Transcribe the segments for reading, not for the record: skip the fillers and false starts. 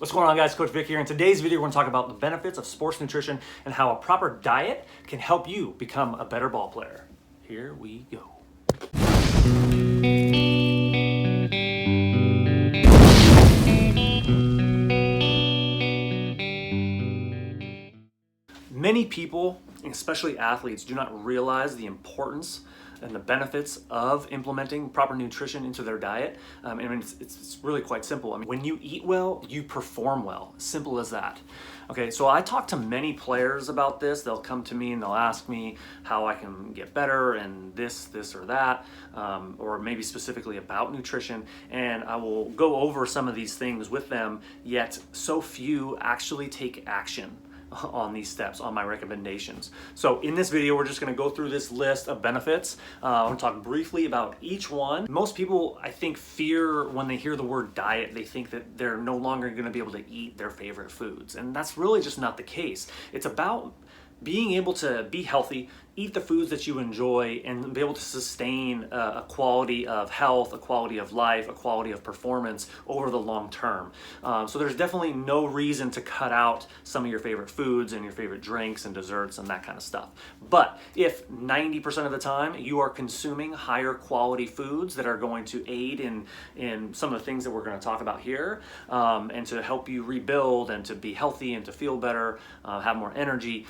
What's going on, guys? Coach Vic here. In today's video, we're going to talk about the benefits of sports nutrition and how a proper diet can help you become a better ball player. Here we go. Many people, especially athletes, do not realize the importance and the benefits of implementing proper nutrition into their diet. It's really quite simple. When you eat well, you perform well. Simple as that. Okay, so I talk to many players about this. They'll come to me and they'll ask me how I can get better and this or that, or maybe specifically about nutrition. And I will go over some of these things with them, yet so few actually take action on these steps, on my recommendations. So in this video, we're just gonna go through this list of benefits. I'm gonna talk briefly about each one. Most people, I think, fear when they hear the word diet, they think that they're no longer gonna be able to eat their favorite foods. And that's really just not the case. It's about being able to be healthy, eat the foods that you enjoy, and be able to sustain a quality of health, a quality of life, a quality of performance over the long term. So there's definitely no reason to cut out some of your favorite foods and your favorite drinks and desserts and that kind of stuff. But if 90% of the time you are consuming higher quality foods that are going to aid in some of the things that we're going to talk about here, and to help you rebuild and to be healthy and to feel better, have more energy,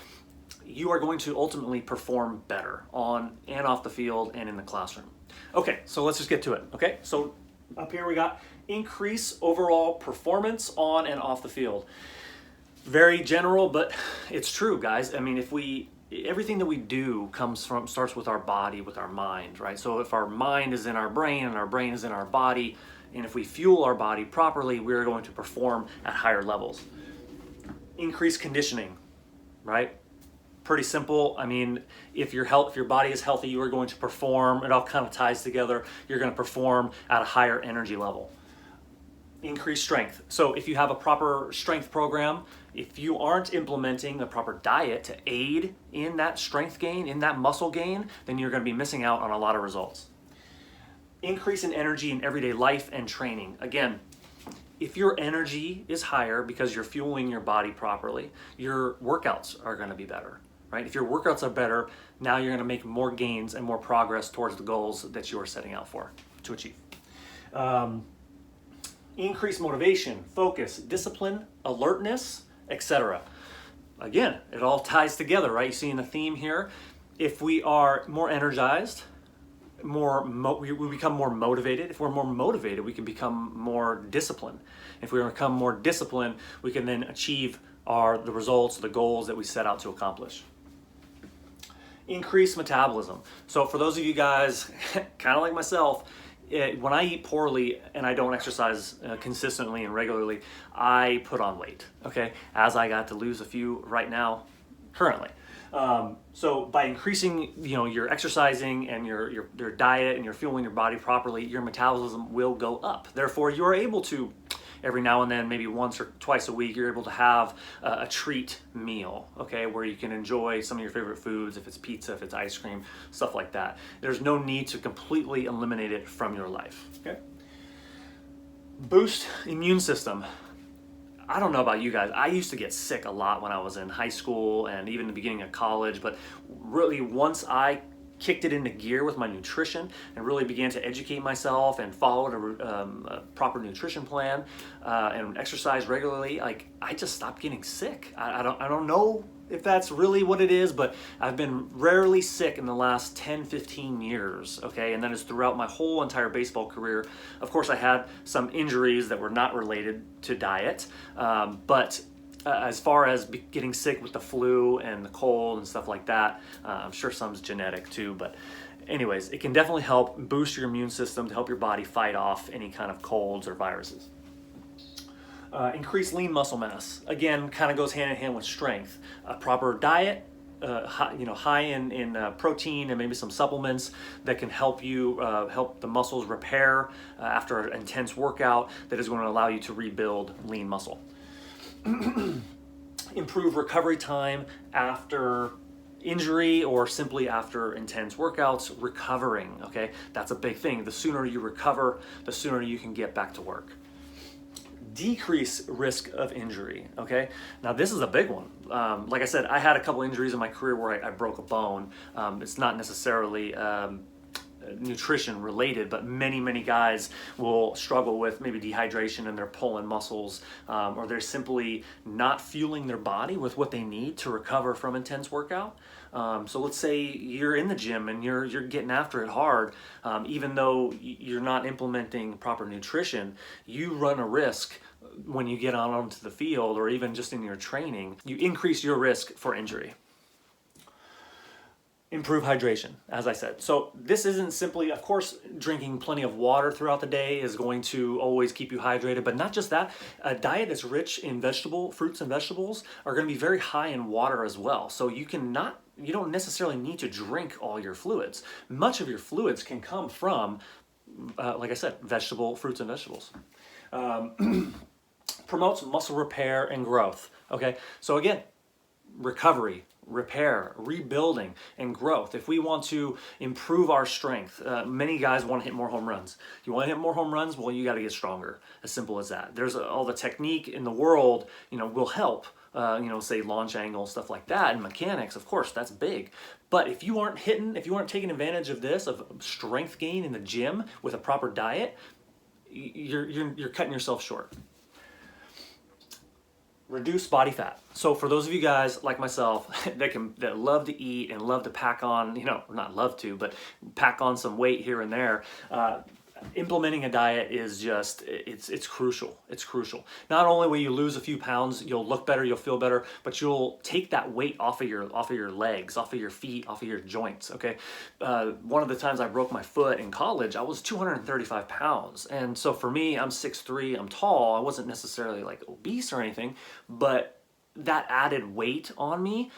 you are going to ultimately perform better on and off the field and in the classroom. Okay, so let's just get to it. Okay, so up here we got increase overall performance on and off the field. Very general, but it's true, guys. Everything that we do starts with our body, with our mind, right? So if our mind is in our brain and our brain is in our body, and if we fuel our body properly, we're going to perform at higher levels. Increase conditioning, right? Pretty simple. If your body is healthy, you are going to perform. It all kind of ties together. You're going to perform at a higher energy level. Increase strength. So if you have a proper strength program, if you aren't implementing a proper diet to aid in that strength gain, in that muscle gain, then you're going to be missing out on a lot of results. Increase in energy in everyday life and training. Again, if your energy is higher because you're fueling your body properly, your workouts are going to be better. Right? If your workouts are better, now you're going to make more gains and more progress towards the goals that you are setting out to achieve. Increase motivation, focus, discipline, alertness, etc. Again, it all ties together, right? You see in the theme here, if we are more energized, we become more motivated. If we're more motivated, we can become more disciplined. If we become more disciplined, we can then achieve the results, the goals that we set out to accomplish. Increase metabolism. So for those of you guys, kind of like myself, when I eat poorly and I don't exercise consistently and regularly, I put on weight, okay? As I got to lose a few right now, currently. So by increasing, your exercising and your diet and you're fueling your body properly, your metabolism will go up. Therefore, you are able to, every now and then, maybe once or twice a week, you're able to have a treat meal, okay, where you can enjoy some of your favorite foods, if it's pizza, if it's ice cream, stuff like that. There's no need to completely eliminate it from your life, okay? Boost immune system. I don't know about you guys. I used to get sick a lot when I was in high school and even the beginning of college, but really once I kicked it into gear with my nutrition and really began to educate myself and followed a proper nutrition plan and exercise regularly, I just stopped getting sick. I don't know if that's really what it is, but I've been rarely sick in the last 10, 15 years, okay? And that is throughout my whole entire baseball career. Of course, I had some injuries that were not related to diet, but as far as getting sick with the flu and the cold and stuff like that, I'm sure some's genetic too, but anyways, it can definitely help boost your immune system to help your body fight off any kind of colds or viruses. Increase lean muscle mass. Again, kind of goes hand in hand with strength. A proper diet, high in protein and maybe some supplements that can help you help the muscles repair after an intense workout that is going to allow you to rebuild lean muscle. Improve recovery time after injury or simply after intense workouts. Recovering, okay? That's a big thing. The sooner you recover, the sooner you can get back to work. decrease risk of injury. Okay, now this is a big one. Like I said, I had a couple injuries in my career where I broke a bone. It's not necessarily nutrition related, but many guys will struggle with maybe dehydration and they're pulling muscles, or they're simply not fueling their body with what they need to recover from intense workout. So let's say you're in the gym and you're getting after it hard, even though you're not implementing proper nutrition, you run a risk when you get onto the field, or even just in your training, you increase your risk for injury. Improve hydration, as I said. So this isn't simply, of course, drinking plenty of water throughout the day is going to always keep you hydrated, but not just that. A diet that's rich in fruits and vegetables are going to be very high in water as well. So you don't necessarily need to drink all your fluids. Much of your fluids can come from, like I said, fruits and vegetables. Promotes muscle repair and growth. Okay, so again, recovery, repair, rebuilding, and growth. If we want to improve our strength, many guys want to hit more home runs. You want to hit more home runs? Well, you got to get stronger. As simple as that. There's all the technique in the world, will help. Say launch angle, stuff like that, and mechanics, of course, that's big. But if you aren't taking advantage of this, of strength gain in the gym with a proper diet, you're cutting yourself short. Reduce body fat. So for those of you guys like myself that love to eat and love to pack on, not love to, but pack on some weight here and there, implementing a diet is just, it's crucial. It's crucial. Not only will you lose a few pounds, you'll look better, you'll feel better, but you'll take that weight off of your legs, off of your feet, off of your joints, okay? One of the times I broke my foot in college, I was 235 pounds. And so for me, I'm 6'3", I'm tall. I wasn't necessarily like obese or anything, but that added weight on me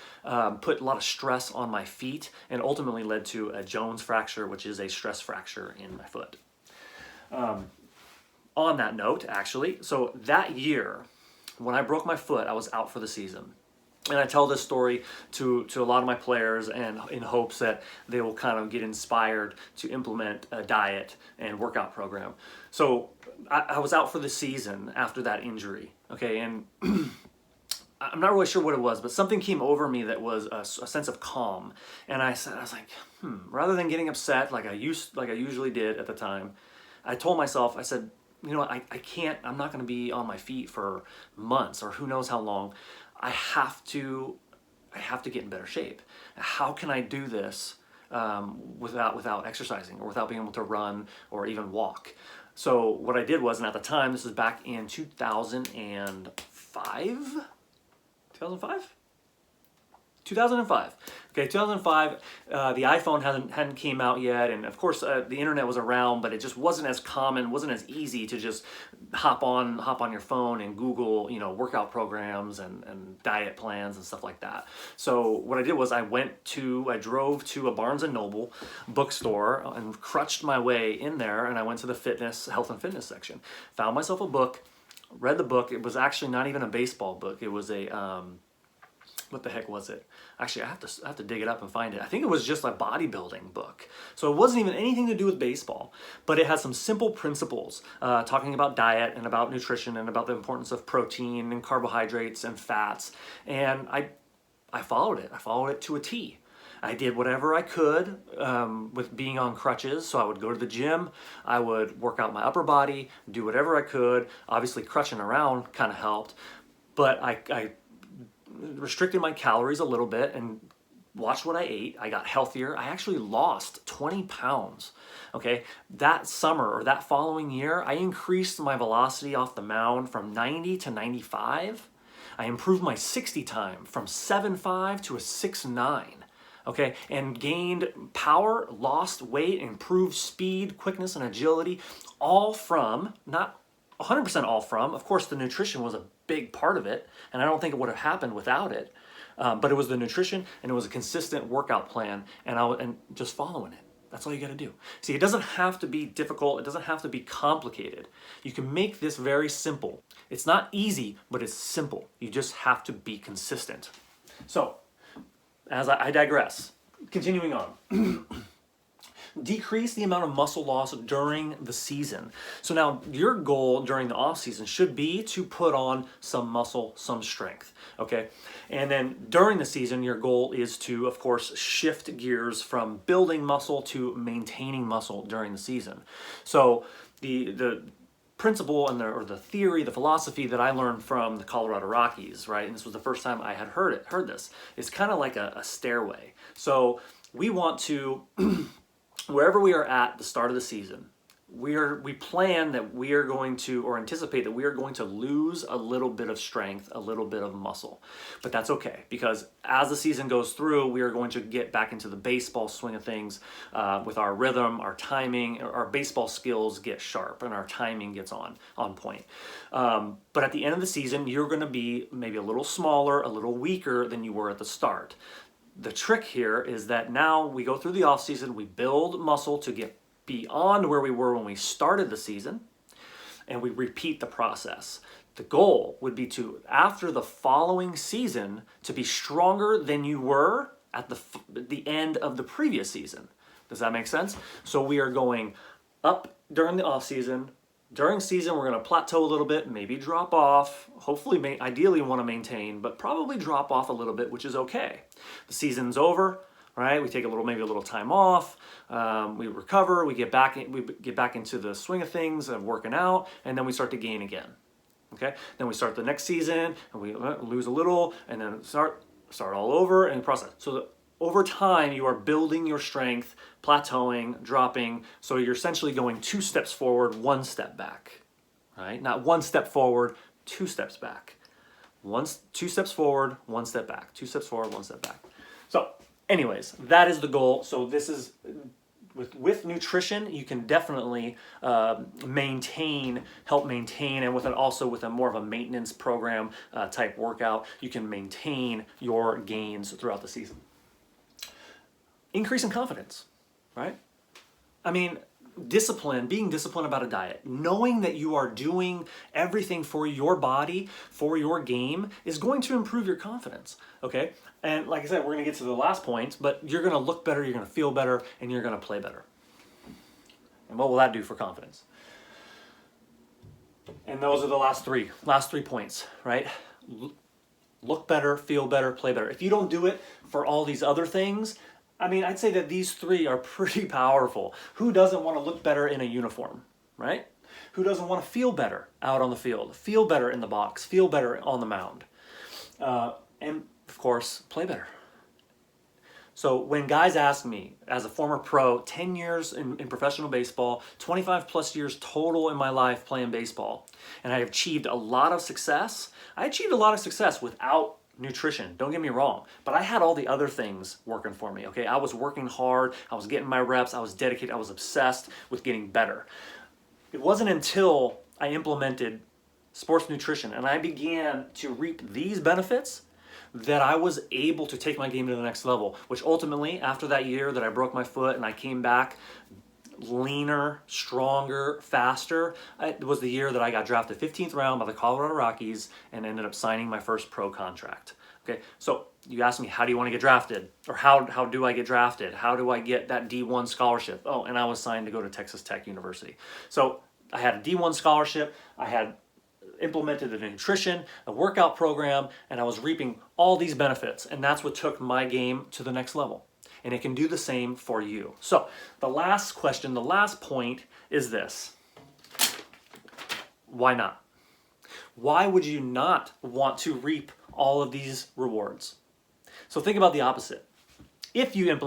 put a lot of stress on my feet and ultimately led to a Jones fracture, which is a stress fracture in my foot. On that note, actually, so that year, when I broke my foot, I was out for the season. And I tell this story to a lot of my players, and in hopes that they will kind of get inspired to implement a diet and workout program. So I was out for the season after that injury, okay, and I'm not really sure what it was, but something came over me that was a sense of calm. And I was like, rather than getting upset like I usually did at the time, I told myself, I said, I can't, I'm not going to be on my feet for months or who knows how long. I have to get in better shape. How can I do this without exercising or without being able to run or even walk? So what I did was, and at the time, this is back in 2005? 2005. Okay, 2005, the iPhone hadn't came out yet, and of course the internet was around, but it just wasn't as common, wasn't as easy to just hop on your phone and Google, workout programs and diet plans and stuff like that. So what I did was I drove to a Barnes & Noble bookstore and crutched my way in there, and I went to the health and fitness section. Found myself a book, read the book. It was actually not even a baseball book. It was a what the heck was it? Actually, I have to dig it up and find it. I think it was just a bodybuilding book. So it wasn't even anything to do with baseball, but it had some simple principles talking about diet and about nutrition and about the importance of protein and carbohydrates and fats. And I followed it. I followed it to a T. I did whatever I could with being on crutches. So I would go to the gym, I would work out my upper body, do whatever I could. Obviously, crutching around kind of helped, but I restricted my calories a little bit and watched what I ate. I got healthier. I actually lost 20 pounds. Okay, that summer or that following year, I increased my velocity off the mound from 90 to 95. I improved my 60 time from 7.5 to a 6.9. Okay, and gained power, lost weight, improved speed, quickness, and agility, all from, not 100% all from, of course the nutrition was a big part of it, and I don't think it would have happened without it, but it was the nutrition, and it was a consistent workout plan, and just following it. That's all you got to do. See, it doesn't have to be difficult, it doesn't have to be complicated. You can make this very simple. It's not easy, but it's simple. You just have to be consistent. So, as I digress, continuing on. decrease the amount of muscle loss during the season. So now your goal during the off season should be to put on some muscle, some strength, okay? And then during the season, your goal is to, of course, shift gears from building muscle to maintaining muscle during the season. So the principle and the theory, the philosophy that I learned from the Colorado Rockies, right? And this was the first time I had heard this. It's kind of like a stairway. So we want to, wherever we are at the start of the season, we plan that we are going to, or anticipate that we are going to lose a little bit of strength, a little bit of muscle. But that's okay, because as the season goes through, we are going to get back into the baseball swing of things with our rhythm, our timing, our baseball skills get sharp and our timing gets on point. But at the end of the season, you're going to be maybe a little smaller, a little weaker than you were at the start. The trick here is that now we go through the off season, we build muscle to get beyond where we were when we started the season, and we repeat the process. The goal would be to, after the following season, to be stronger than you were at the end of the previous season. Does that make sense? So we are going up during the off season. During season, we're going to plateau a little bit, maybe drop off. Hopefully, ideally want to maintain, but probably drop off a little bit, which is okay. The season's over. Right, we take maybe a little time off. We recover. We get back into the swing of things of working out, and then we start to gain again. Okay, then we start the next season, and we lose a little, and then start all over in the process. So over time, you are building your strength, plateauing, dropping. So you're essentially going 2 steps forward, 1 step back. Right, not 1 step forward, 2 steps back. 2 steps forward, 1 step back. 2 steps forward, 1 step back. So anyways, that is the goal. So this is, with nutrition, you can definitely help maintain, and also with a more of a maintenance program type workout, you can maintain your gains throughout the season. Increase in confidence, right? I mean, being disciplined about a diet, knowing that you are doing everything for your body, for your game, is going to improve your confidence, okay? And like I said, we're going to get to the last point, but you're going to look better, you're going to feel better, and you're going to play better. And what will that do for confidence? And those are the last three points, right? Look better, feel better, play better. If you don't do it for all these other things, I mean, I'd say that these 3 are pretty powerful. Who doesn't want to look better in a uniform, right? Who doesn't want to feel better out on the field, feel better in the box, feel better on the mound? And of course, play better. So when guys ask me, as a former pro, 10 years in professional baseball, 25 plus years total in my life playing baseball, and I have achieved a lot of success. I achieved a lot of success without nutrition, don't get me wrong, but I had all the other things working for me, okay? I was working hard, I was getting my reps, I was dedicated, I was obsessed with getting better. It wasn't until I implemented sports nutrition and I began to reap these benefits that I was able to take my game to the next level, which ultimately, after that year that I broke my foot and I came back leaner, stronger, faster, it was the year that I got drafted 15th round by the Colorado Rockies and ended up signing my first pro contract. Okay, so you asked me, how do you want to get drafted? Or how do I get drafted? How do I get that D1 scholarship? Oh, and I was signed to go to Texas Tech University. So I had a D1 scholarship, I had implemented the nutrition, a workout program, and I was reaping all these benefits. And that's what took my game to the next level. And it can do the same for you. So the last question, the last point is this. Why not? Why would you not want to reap all of these rewards? So think about the opposite. If you get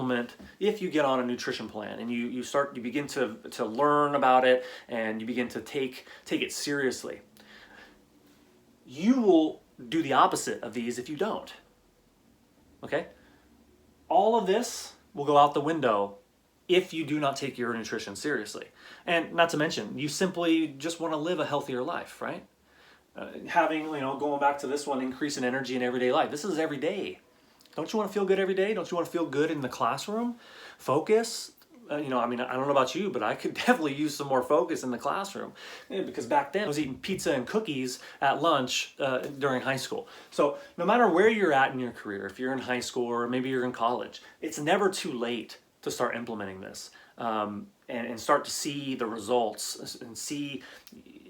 on a nutrition plan and you begin to learn about it and you begin to take it seriously, you will do the opposite of these if you don't. Okay? All of this will go out the window if you do not take your nutrition seriously. And not to mention, you simply just want to live a healthier life, right? Going back to this one, increase in energy in everyday life. This is every day. Don't you want to feel good every day? Don't you want to feel good in the classroom? Focus. I don't know about you, but I could definitely use some more focus in the classroom. Because back then I was eating pizza and cookies at lunch during high school. So no matter where you're at in your career, if you're in high school or maybe you're in college, it's never too late to start implementing this. and start to see the results and see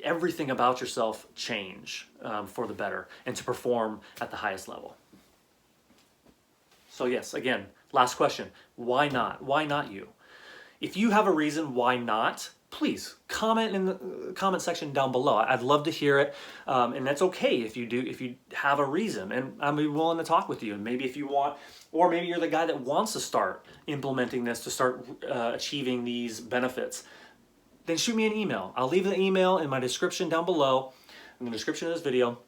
everything about yourself change for the better and to perform at the highest level. So yes, again, last question, why not? Why not you? If you have a reason why not, please comment in the comment section down below. I'd love to hear it, and that's okay if you have a reason, and I'll be willing to talk with you. And maybe if you want, or maybe you're the guy that wants to start implementing this, to start achieving these benefits, then shoot me an email. I'll leave the email in my description down below, in the description of this video.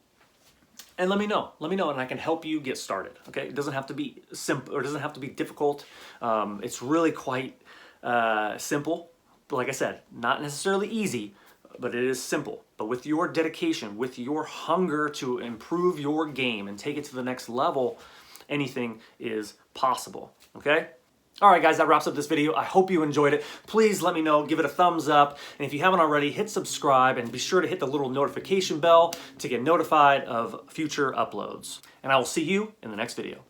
And let me know, and I can help you get started, okay? It doesn't have to be simple, or it doesn't have to be difficult. It's really quite simple. But like I said, not necessarily easy, but it is simple. But with your dedication, with your hunger to improve your game and take it to the next level, anything is possible, okay? All right, guys, that wraps up this video. I hope you enjoyed it. Please let me know, give it a thumbs up. And if you haven't already, hit subscribe and be sure to hit the little notification bell to get notified of future uploads. And I will see you in the next video.